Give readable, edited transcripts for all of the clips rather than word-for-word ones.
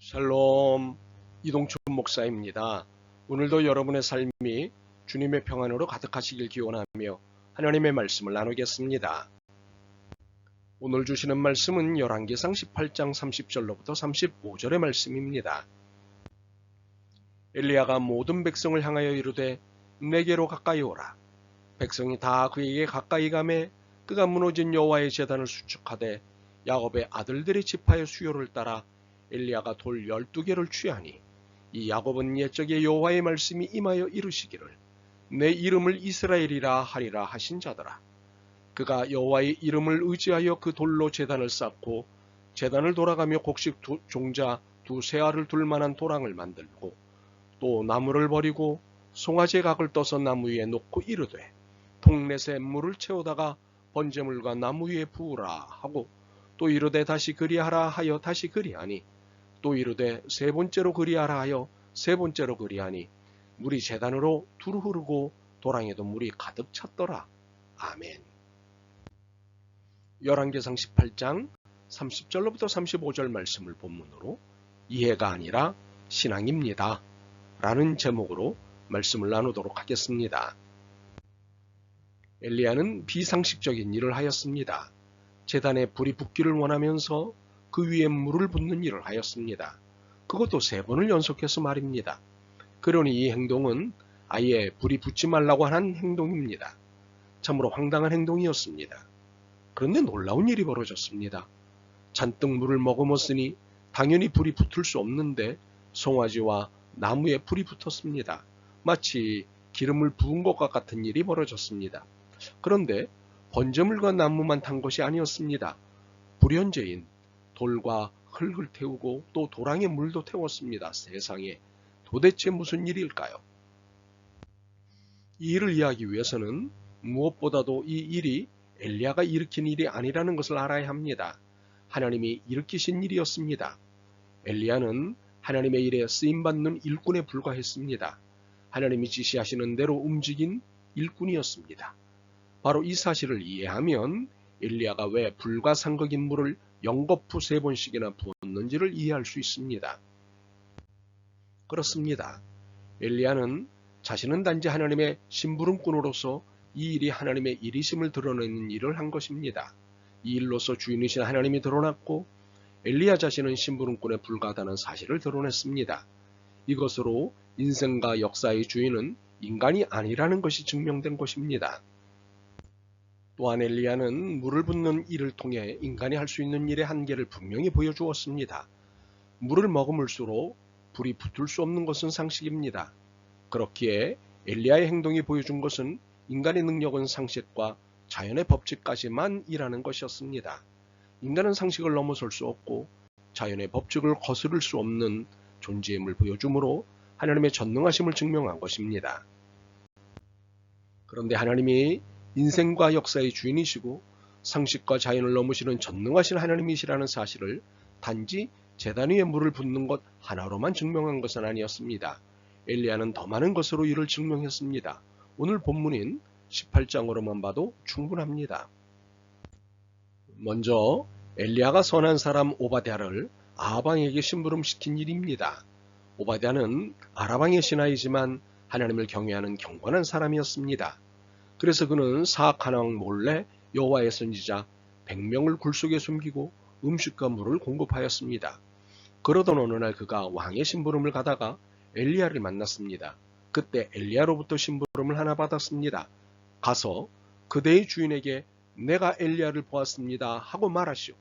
샬롬, 이동춘 목사입니다. 오늘도 여러분의 삶이 주님의 평안으로 가득하시길 기원하며 하나님의 말씀을 나누겠습니다. 오늘 주시는 말씀은 열왕기상 18장 30절로부터 35절의 말씀입니다. 엘리야가 모든 백성을 향하여 이르되 내게로 가까이 오라. 백성이 다 그에게 가까이 가매 그가 무너진 여호와의 제단을 수축하되 야곱의 아들들의 지파의 수요를 따라 엘리야가 돌 12개를 취하니 이 야곱은 옛적에 여호와의 말씀이 임하여 이르시기를 내 이름을 이스라엘이라 하리라 하신 자더라. 그가 여호와의 이름을 의지하여 그 돌로 제단을 쌓고 제단을 돌아가며 곡식 종자 두세 알을 둘 만한 도랑을 만들고 또 나무를 버리고 송아지 각을 떠서 나무 위에 놓고 이르되 통넷에 물을 채우다가 번제물과 나무 위에 부으라 하고 또 이르되 다시 그리하라 하여 다시 그리하니 또 이르되 세 번째로 그리하라 하여 세 번째로 그리하니 물이 제단으로 두루 흐르고 도랑에도 물이 가득 찼더라. 아멘. 열왕기상 18장 30절로부터 35절 말씀을 본문으로 이해가 아니라 신앙입니다 라는 제목으로 말씀을 나누도록 하겠습니다. 엘리야는 비상식적인 일을 하였습니다. 제단에 불이 붙기를 원하면서 그 위에 물을 붓는 일을 하였습니다. 그것도 3번을 연속해서 말입니다. 그러니 이 행동은 아예 불이 붙지 말라고 하는 행동입니다. 참으로 황당한 행동이었습니다. 그런데 놀라운 일이 벌어졌습니다. 잔뜩 물을 머금었으니 당연히 불이 붙을 수 없는데 송아지와 나무에 불이 붙었습니다. 마치 기름을 부은 것과 같은 일이 벌어졌습니다. 그런데 번제물과 나무만 탄 것이 아니었습니다. 불현재인 돌과 흙을 태우고 또 도랑에 물도 태웠습니다. 세상에 도대체 무슨 일일까요? 이 일을 이해하기 위해서는 무엇보다도 이 일이 엘리야가 일으킨 일이 아니라는 것을 알아야 합니다. 하나님이 일으키신 일이었습니다. 엘리야는 하나님의 일에 쓰임받는 일꾼에 불과했습니다. 하나님이 지시하시는 대로 움직인 일꾼이었습니다. 바로 이 사실을 이해하면 엘리야가 왜 불과 상극인 물을 연거푸 3번씩이나 부었는지를 이해할 수 있습니다. 그렇습니다. 엘리야는 자신은 단지 하나님의 심부름꾼으로서 이 일이 하나님의 일이심을 드러내는 일을 한 것입니다. 이 일로서 주인이신 하나님이 드러났고 엘리야 자신은 심부름꾼에 불과하다는 사실을 드러냈습니다. 이것으로 인생과 역사의 주인은 인간이 아니라는 것이 증명된 것입니다. 또한 엘리야는 물을 붓는 일을 통해 인간이 할 수 있는 일의 한계를 분명히 보여주었습니다. 물을 머금을수록 불이 붙을 수 없는 것은 상식입니다. 그렇기에 엘리야의 행동이 보여준 것은 인간의 능력은 상식과 자연의 법칙까지만 일하는 것이었습니다. 인간은 상식을 넘어설 수 없고 자연의 법칙을 거스를 수 없는 존재임을 보여주므로 하나님의 전능하심을 증명한 것입니다. 그런데 하나님이 인생과 역사의 주인이시고 상식과 자연을 넘으시는 전능하신 하나님이시라는 사실을 단지 제단 위에 물을 붓는 것 하나로만 증명한 것은 아니었습니다. 엘리야는 더 많은 것으로 이를 증명했습니다. 오늘 본문인 18장으로만 봐도 충분합니다. 먼저 엘리야가 선한 사람 오바댜를 아합 왕에게 심부름시킨 일입니다. 오바댜는 아랍 왕의 신하이지만 하나님을 경외하는 경건한 사람이었습니다. 그래서 그는 사악한 왕 몰래 여호와의 선지자 100명을 굴 속에 숨기고 음식과 물을 공급하였습니다. 그러던 어느 날 그가 왕의 심부름을 가다가 엘리야를 만났습니다. 그때 엘리야로부터 심부름을 하나 받았습니다. 가서 그대의 주인에게 내가 엘리야를 보았습니다 하고 말하시오.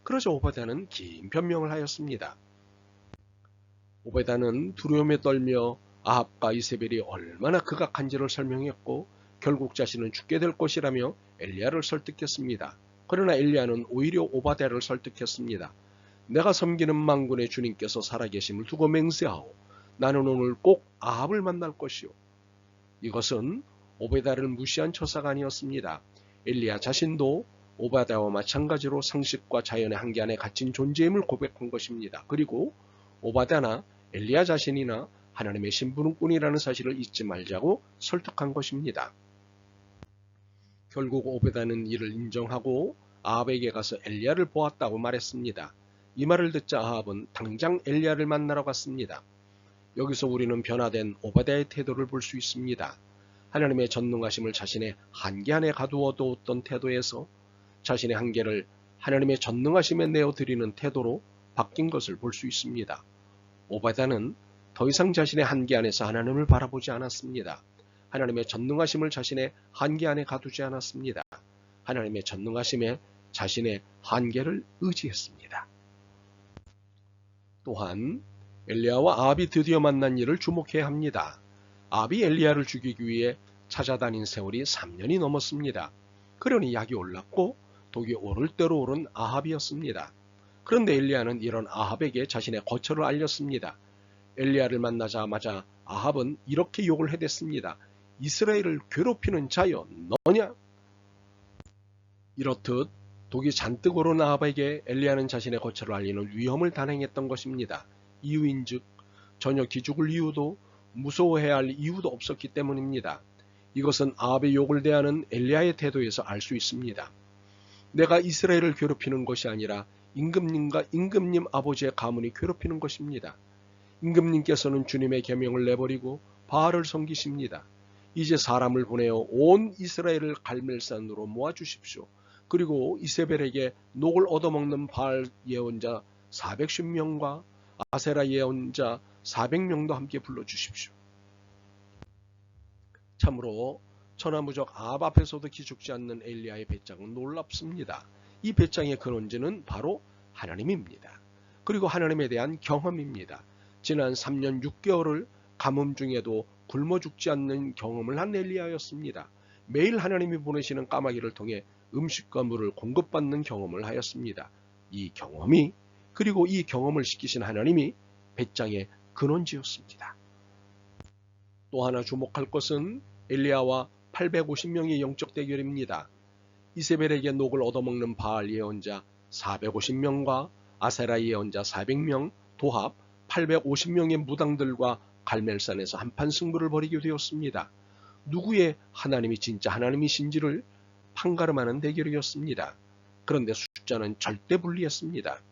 그러자 오바댜는 긴 변명을 하였습니다. 오바댜는 두려움에 떨며 아합과 이세벨이 얼마나 극악한지를 설명했고 결국 자신은 죽게 될 것이라며 엘리야를 설득했습니다. 그러나 엘리야는 오히려 오바댜를 설득했습니다. 내가 섬기는 만군의 주님께서 살아계심을 두고 맹세하오. 나는 오늘 꼭 아합을 만날 것이오. 이것은 오바댜를 무시한 처사가 아니었습니다. 엘리야 자신도 오바댜와 마찬가지로 상식과 자연의 한계 안에 갇힌 존재임을 고백한 것입니다. 그리고 오바댜나 엘리야 자신이나 하나님의 심부름꾼이라는 사실을 잊지 말자고 설득한 것입니다. 결국 오베다는 이를 인정하고 아합에게 가서 엘리야를 보았다고 말했습니다. 이 말을 듣자 아합은 당장 엘리야를 만나러 갔습니다. 여기서 우리는 변화된 오바댜의 태도를 볼 수 있습니다. 하나님의 전능하심을 자신의 한계 안에 가두어 두었던 태도에서 자신의 한계를 하나님의 전능하심에 내어드리는 태도로 바뀐 것을 볼 수 있습니다. 오바댜는 더 이상 자신의 한계 안에서 하나님을 바라보지 않았습니다. 하나님의 전능하심을 자신의 한계 안에 가두지 않았습니다. 하나님의 전능하심에 자신의 한계를 의지했습니다. 또한 엘리야와 아합이 드디어 만난 일을 주목해야 합니다. 아합이 엘리야를 죽이기 위해 찾아다닌 세월이 3년이 넘었습니다. 그러니 약이 올랐고 독이 오를 대로 오른 아합이었습니다. 그런데 엘리야는 이런 아합에게 자신의 거처를 알렸습니다. 엘리야를 만나자마자 아합은 이렇게 욕을 해댔습니다. 이스라엘을 괴롭히는 자여 너냐? 이렇듯 독이 잔뜩 오른 아합에게 엘리야는 자신의 거처를 알리는 위험을 단행했던 것입니다. 이유인즉 전혀 기죽을 이유도 무서워해야 할 이유도 없었기 때문입니다. 이것은 아합의 욕을 대하는 엘리야의 태도에서 알 수 있습니다. 내가 이스라엘을 괴롭히는 것이 아니라 임금님과 임금님 아버지의 가문이 괴롭히는 것입니다. 임금님께서는 주님의 계명을 내버리고 바알을 섬기십니다. 이제 사람을 보내어 온 이스라엘을 갈멜산으로 모아주십시오. 그리고 이세벨에게 녹을 얻어먹는 바알 예언자 410명과 아세라 예언자 400명도 함께 불러주십시오. 참으로 천하무적 아합 앞에서도 기죽지 않는 엘리야의 배짱은 놀랍습니다. 이 배짱의 근원지는 바로 하나님입니다. 그리고 하나님에 대한 경험입니다. 지난 3년 6개월을 가뭄 중에도 굶어 죽지 않는 경험을 한 엘리야였습니다. 매일 하나님이 보내시는 까마귀를 통해 음식과 물을 공급받는 경험을 하였습니다. 이 경험이 그리고 이 경험을 시키신 하나님이 배짱의 근원지였습니다. 또 하나 주목할 것은 엘리야와 850명의 영적 대결입니다. 이세벨에게 녹을 얻어먹는 바알 예언자 450명과 아세라 예언자 400명 도합 850명의 무당들과 갈멜산에서 한판 승부를 벌이게 되었습니다. 누구의 하나님이 진짜 하나님이신지를 판가름하는 대결이었습니다. 그런데 숫자는 절대 불리했습니다.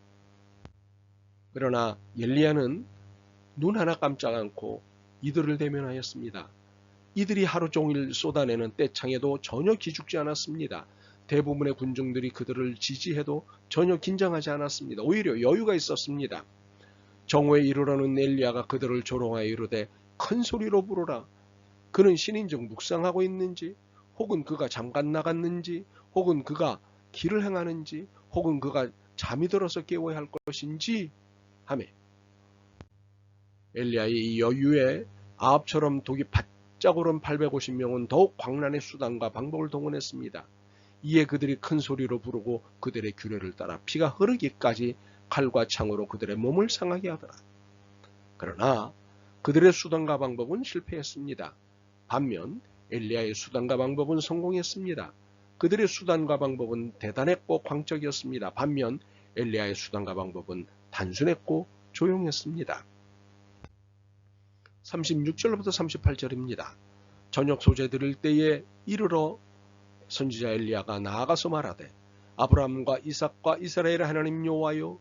그러나 엘리야는 눈 하나 깜짝 않고 이들을 대면하였습니다. 이들이 하루 종일 쏟아내는 떼창에도 전혀 기죽지 않았습니다. 대부분의 군중들이 그들을 지지해도 전혀 긴장하지 않았습니다. 오히려 여유가 있었습니다. 정오에 이르러는 엘리야가 그들을 조롱하여 이르되 큰 소리로 부르라. 그는 신인즉 묵상하고 있는지 혹은 그가 잠깐 나갔는지 혹은 그가 길을 행하는지 혹은 그가 잠이 들어서 깨워야 할 것인지 하며 엘리야의 이 여유에 아합처럼 독이 바짝 오른 850명은 더욱 광란의 수단과 방법을 동원했습니다. 이에 그들이 큰 소리로 부르고 그들의 규례를 따라 피가 흐르기까지 칼과 창으로 그들의 몸을 상하게 하더라. 그러나 그들의 수단과 방법은 실패했습니다. 반면 엘리야의 수단과 방법은 성공했습니다. 그들의 수단과 방법은 대단했고 광적이었습니다. 반면 엘리야의 수단과 방법은 단순했고 조용했습니다. 36절부터 38절입니다. 저녁 소재 드릴 때에 이르러 선지자 엘리야가 나아가서 말하되 아브라함과 이삭과 이스라엘의 하나님 여호와여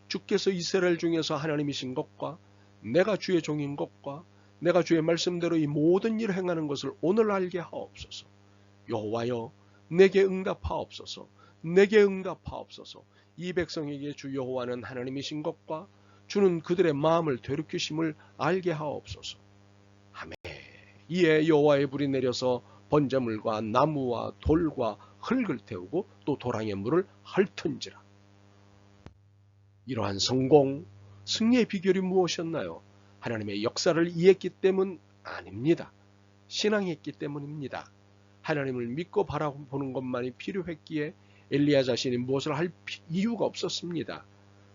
주께서 이스라엘 중에서 하나님이신 것과 내가 주의 종인 것과 내가 주의 말씀대로 이 모든 일을 행하는 것을 오늘 알게 하옵소서. 여호와여 내게 응답하옵소서. 내게 응답하옵소서. 이 백성에게 주 여호와는 하나님이신 것과 주는 그들의 마음을 되돌이키심을 알게 하옵소서. 아멘. 이에 여호와의 불이 내려서 번제물과 나무와 돌과 흙을 태우고 또 도랑의 물을 핥은지라. 이러한 성공, 승리의 비결이 무엇이었나요? 하나님의 역사를 이해했기 때문 아닙니다. 신앙했기 때문입니다. 하나님을 믿고 바라보는 것만이 필요했기에 엘리야 자신이 무엇을 할 이유가 없었습니다.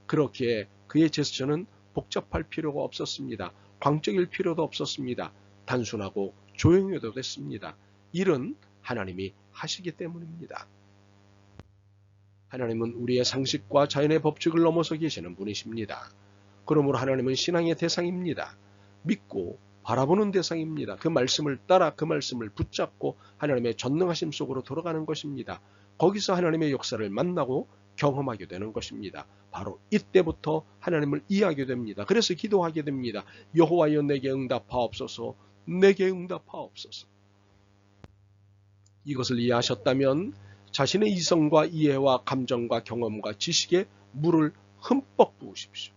그렇기에 그의 제스처는 복잡할 필요가 없었습니다. 광적일 필요도 없었습니다. 단순하고 조용해도 됐습니다. 일은 하나님이 하시기 때문입니다. 하나님은 우리의 상식과 자연의 법칙을 넘어서 계시는 분이십니다. 그러므로 하나님은 신앙의 대상입니다. 믿고 바라보는 대상입니다. 그 말씀을 따라 그 말씀을 붙잡고 하나님의 전능하심 속으로 들어가는 것입니다. 거기서 하나님의 역사를 만나고 경험하게 되는 것입니다. 바로 이때부터 하나님을 이해하게 됩니다. 그래서 기도하게 됩니다. 여호와여 내게 응답하옵소서. 내게 응답하옵소서. 이것을 이해하셨다면 자신의 이성과 이해와 감정과 경험과 지식에 물을 흠뻑 부으십시오.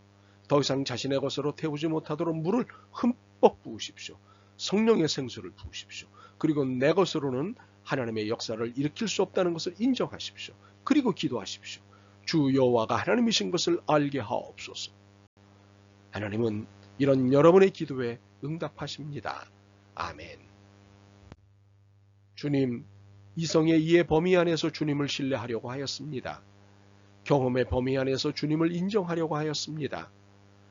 더 이상 자신의 것으로 태우지 못하도록 물을 흠뻑 부으십시오. 성령의 생수를 부으십시오. 그리고 내 것으로는 하나님의 역사를 일으킬 수 없다는 것을 인정하십시오. 그리고 기도하십시오. 주 여호와가 하나님이신 것을 알게 하옵소서. 하나님은 이런 여러분의 기도에 응답하십니다. 아멘. 주님, 이성의 이해 범위 안에서 주님을 신뢰하려고 하였습니다. 경험의 범위 안에서 주님을 인정하려고 하였습니다.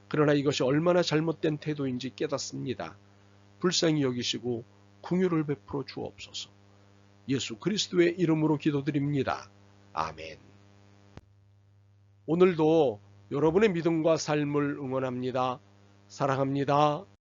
그러나 이것이 얼마나 잘못된 태도인지 깨닫습니다. 불쌍히 여기시고 긍휼을 베풀어 주옵소서. 예수 그리스도의 이름으로 기도드립니다. 아멘. 오늘도 여러분의 믿음과 삶을 응원합니다. 사랑합니다.